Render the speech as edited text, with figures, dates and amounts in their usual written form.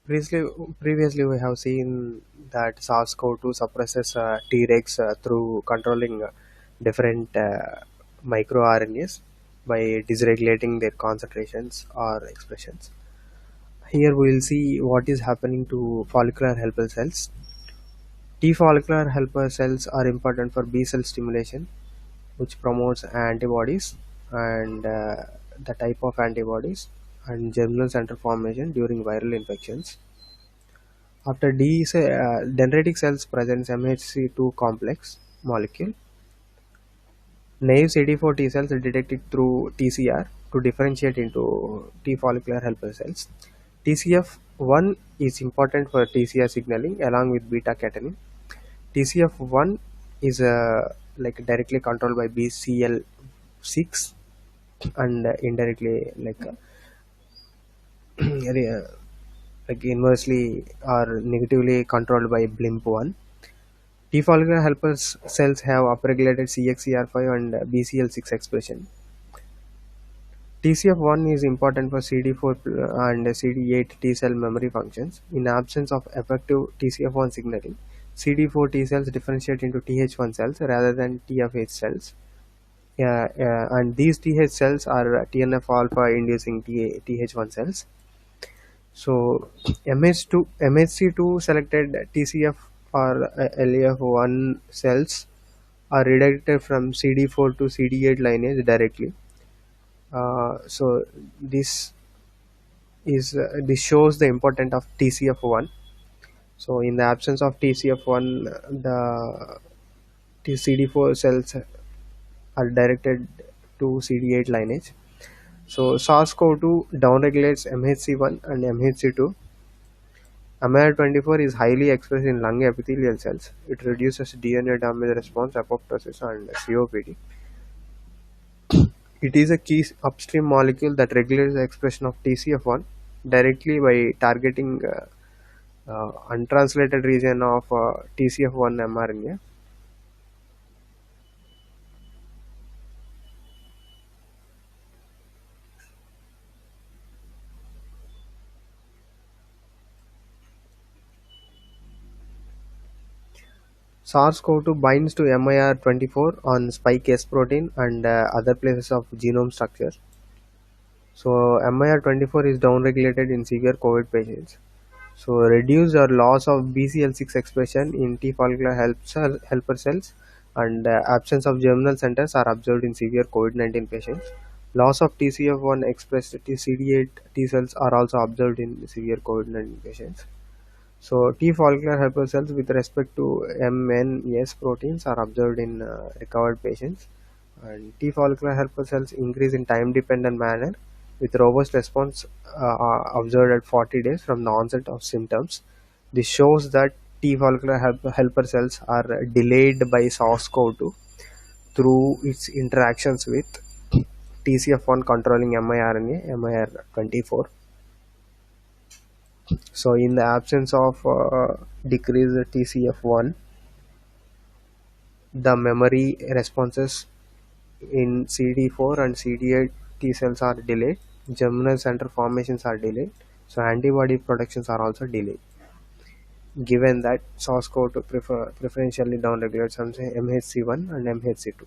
Previously, previously we have seen that SARS-CoV-2 suppresses Tregs through controlling different microRNAs by dysregulating their concentrations or expressions. Here we will see what is happening to follicular helper cells. T follicular helper cells are important for B cell stimulation, which promotes antibodies and the type of antibodies and germinal center formation during viral infections. After dendritic cells presents MHC2 complex molecule. Naive CD4 T cells are detected through TCR to differentiate into T follicular helper cells. TCF1 is important for TCR signaling along with beta catenin. TCF1 is directly controlled by BCL6 and indirectly like inversely or negatively controlled by BLIMP1. T follicular helper cells have upregulated CXCR5 and BCL6 expression. TCF1 is important for CD4 and CD8 T cell memory functions. In absence of effective TCF1 signaling, CD4 T cells differentiate into Th1 cells rather than TFH cells. And these Th cells are TNF alpha inducing Th1 cells. So MHC2 selected TCF or LF1 cells are redirected from CD4 to CD8 lineage directly. So this shows the importance of TCF1. So in the absence of TCF1, the CD4 cells are directed to CD8 lineage. So SARS-CoV-2 downregulates MHC1 and MHC2. MIR24 is highly expressed in lung epithelial cells. It reduces DNA damage response, apoptosis, and COPD. It is a key upstream molecule that regulates the expression of TCF1 directly by targeting untranslated region of TCF1 mRNA. SARS-CoV-2 binds to MIR24 on spike S protein and other places of genome structure. So MIR24 is downregulated in severe COVID patients. So reduced or loss of BCL6 expression in T follicular helper cells and absence of germinal centers are observed in severe COVID-19 patients. Loss of TCF1 expressed CD8 T cells are also observed in severe COVID-19 patients. So T follicular helper cells with respect to MNS proteins are observed in recovered patients, and T follicular helper cells increase in time dependent manner with robust response observed at 40 days from the onset of symptoms. This shows that T follicular helper cells are delayed by SARS-CoV-2 through its interactions with TCF1 controlling miRNA, MIR24. So in the absence of decreased TCF1, the memory responses in CD4 and CD8 T cells are delayed, germinal center formations are delayed, so antibody productions are also delayed. Given that SARS-CoV-2 preferentially downregulates MHC1 and MHC2.